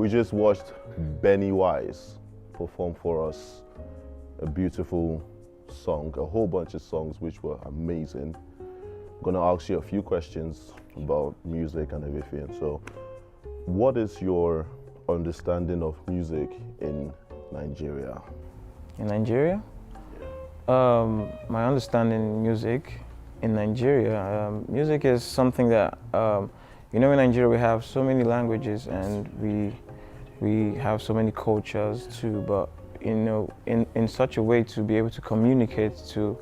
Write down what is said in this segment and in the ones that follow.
we just watched Bennywise perform for us a beautiful song, a whole bunch of songs which were amazing. I'm gonna ask you a few questions about music and everything. So, what is your understanding of music in Nigeria? In Nigeria? My understanding music in Nigeria, music is something that, in Nigeria we have so many languages and we have so many cultures too, but in such a way to be able to communicate to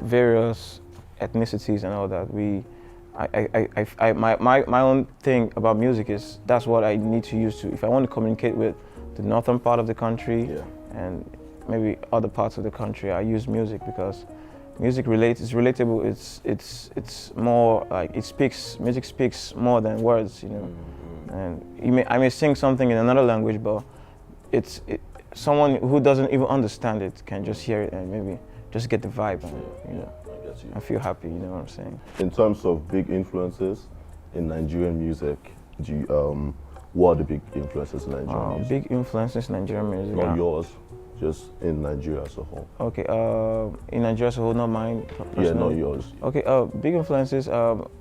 various ethnicities and all that, my own thing about music is that's what I need to use to, if I want to communicate with the northern part of the country and maybe other parts of the country, I use music because music is relatable. It's more like music speaks more than words, And I may sing something in another language, but someone who doesn't even understand it can just hear it and maybe just get the vibe and I feel happy, you know what I'm saying? In terms of big influences in Nigerian music, what are the big influences in Nigerian music? Big influences in Nigerian music. Not yours, just in Nigeria as a whole. Okay, in Nigeria as a whole, not mine. Personally. Yeah, not yours. Okay, big influences.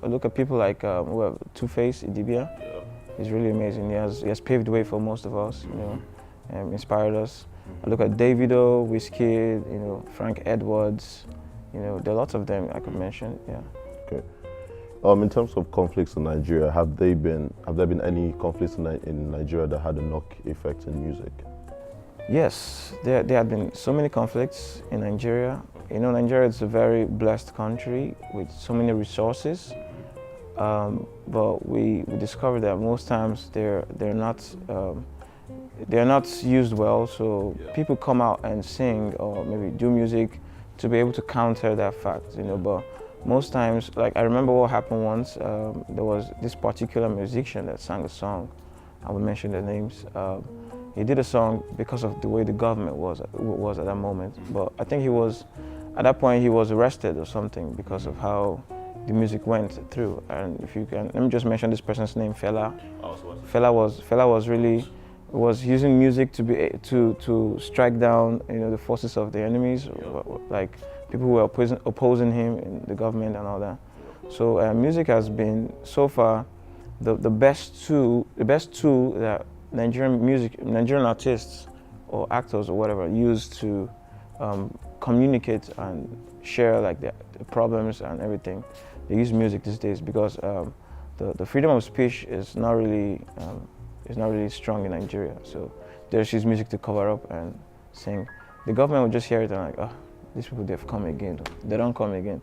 Look at people like Two-Face, Idibia. Yeah. He's really amazing. He has paved the way for most of us. Inspired us. I look at Davido, Wizkid, Frank Edwards. There are lots of them I could mention. Yeah. Okay. In terms of conflicts in Nigeria, have there been any conflicts in Nigeria that had a knock effect in music? Yes, there have been so many conflicts in Nigeria. Nigeria is a very blessed country with so many resources, but we discovered that most times they're not used well. So people come out and sing or maybe do music to be able to counter that fact, But most times, like I remember what happened once. There was this particular musician that sang a song. I will mention their names. He did a song because of the way the government was at that moment. But I think at that point he was arrested or something because of how the music went through. And if you can, let me just mention this person's name, Fela. Fela was using music to strike down, the forces of the enemies, like people who were opposing him in the government and all that. So music has been so far the best tool that Nigerian artists or actors or whatever use to communicate and share like the problems and everything. They use music these days because the freedom of speech is not really strong in Nigeria. So they just use music to cover up and sing. The government will just hear it and like, oh, these people, they've come again. They don't come again.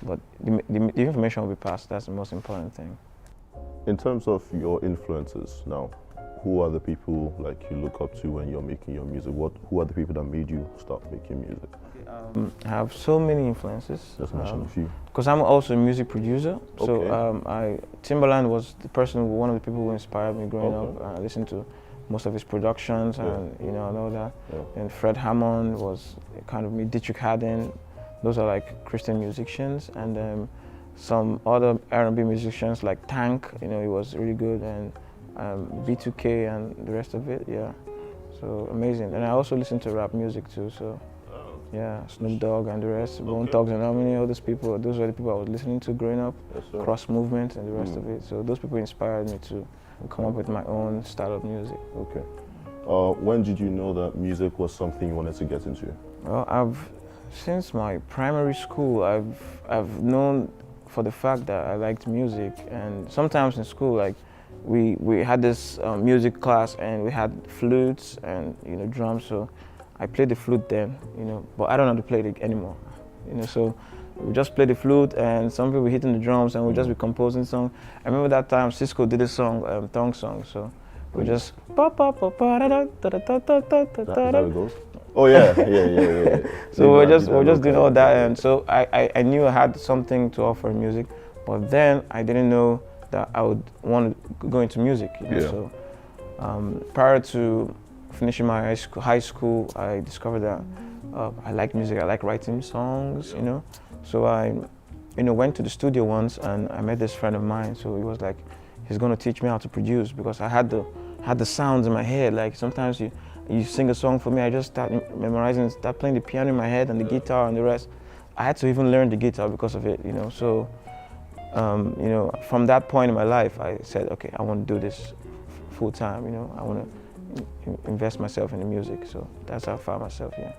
But the information will be passed. That's the most important thing. In terms of your influences now, who are the people like you look up to when you're making your music? Who are the people that made you start making music? I have so many influences. Just mention a few. Because I'm also a music producer. Okay. So Timbaland was one of the people who inspired me growing up. I listened to most of his productions and I know that. Yeah. And Fred Hammond was kind of me, Dietrich Haddon. Those are like Christian musicians. And some other R&B musicians like Tank, he was really good. And B2K and the rest of it, yeah. So amazing. And I also listen to rap music too, so yeah, Snoop Dogg and the rest, Bone Thugs and how many of those people, those were the people I was listening to growing up, Cross Movement and the rest of it. So those people inspired me to come up with my own style of music. Okay. When did you know that music was something you wanted to get into? Well, since my primary school, I've known for the fact that I liked music, and sometimes in school, like, we had this music class and we had flutes and drums, so I played the flute then, but I don't know how to play it anymore, so we just play the flute and some people hitting the drums and we just be composing songs. I remember that time Cisco did a song, Thong Song, so we just pa pa pa pa da da da da da da da. Is that how it goes? Oh yeah. So we're just doing all that, and so I knew I had something to offer in music, but then I didn't know that I would want to go into music. So prior to finishing my high school, I discovered that I like music. I like writing songs, So I, went to the studio once and I met this friend of mine. So he was like, he's going to teach me how to produce, because I had the had the sounds in my head. Like sometimes you sing a song for me, I just start memorizing, start playing the piano in my head and the guitar and the rest. I had to even learn the guitar because of it, you know. So, you know, from that point in my life, I said, okay, I want to do this full time. You know, I want to invest myself in the music. So that's how I found myself. Yeah.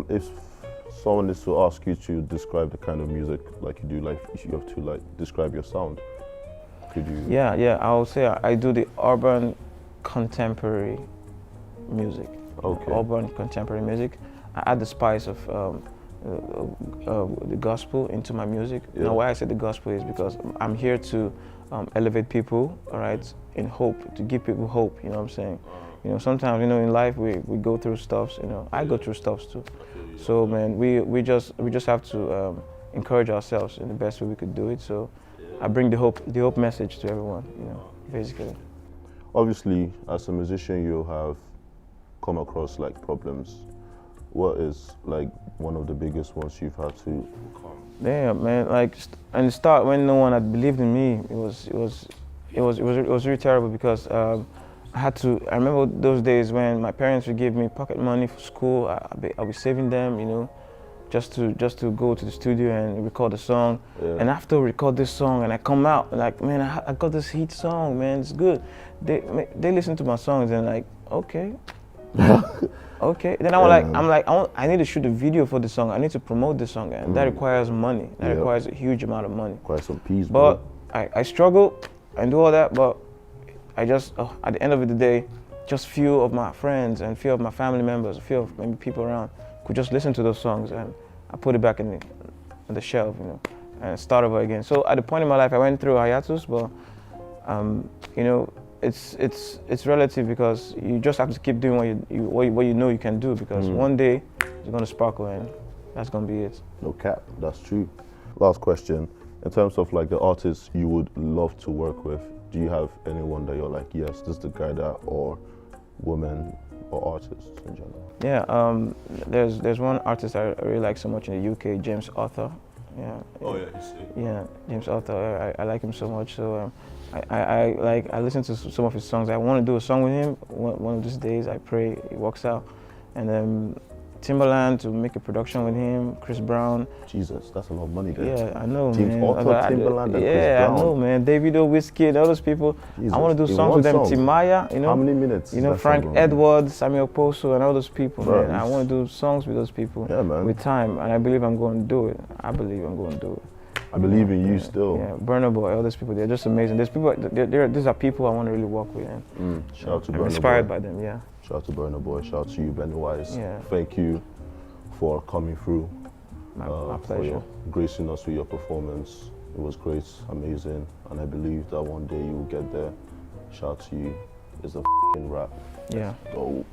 If someone is to ask you to describe the kind of music like you do, like you have to like describe your sound, could you? Yeah. I would say I do the urban contemporary music. Okay. Urban contemporary music. I add the spice of the gospel into my music. Yeah. Now, why I say the gospel is because I'm here to elevate people, all right, in hope, to give people hope. You know what I'm saying? You know, sometimes, you know, in life we go through stuffs. You know, I go through stuffs too. So man, we just have to encourage ourselves in the best way we could do it. So I bring the hope message to everyone. You know, basically. Obviously, as a musician, you have come across like problems. What is like one of the biggest ones you've had to overcome? Yeah, man. Like in the start, when no one had believed in me, it was really terrible because I remember those days when my parents would give me pocket money for school. I'll be saving them, you know, just to go to the studio and record a song. Yeah. And after I record this song and I come out like, man, I got this hit song, man, it's good. They listen to my songs and like, okay. Okay. Then I need to shoot a video for the song. I need to promote the song, and that requires money. That requires a huge amount of money. Requires some peas, but I struggle and do all that, but I just at the end of the day, just few of my friends and few of my family members, a few of maybe people around could just listen to those songs, and I put it back in the shelf, you know, and start over again. So at the point in my life, I went through a hiatus, but you know, it's relative because you just have to keep doing what you know you can do, because one day it's gonna sparkle and that's gonna be it. No cap, that's true. Last question, in terms of like the artists you would love to work with, do you have anyone that you're like, yes, this is the guy that, or woman or artists in general? Yeah, there's one artist I really like so much in the UK, James Arthur. Yeah. Oh yeah, he's sick. Yeah, James Arthur. I like him so much. So I listen to some of his songs. I want to do a song with him one of these days. I pray it works out. And then Timberland, to make a production with him, Chris Brown. Jesus, that's a lot of money there. Yeah, I know, James man. Arthur, Timberland, and Chris Brown. I know, man. Davido, Whiskey, all those people. Jesus. I want to do songs with them. Timaya, you know. How many minutes? You know, Frank Edwards, Samuel Poso, and all those people, Bro, man. I want to do songs with those people. Yeah, man. With time, and I believe I'm going to do it. I believe I'm going to do it. I believe in you still. Yeah, Burna Boy, all those people, they're just amazing. There's people, these are people I want to really work with. And shout out to Burna Boy. I'm inspired by them, yeah. Shout out to Burna Boy, shout out to you, Bennywise. Yeah. Thank you for coming through. My For pleasure. gracing us with your performance. It was great, amazing, and I believe that one day you will get there. Shout out to you. It's a f***ing rap. Yeah. Go.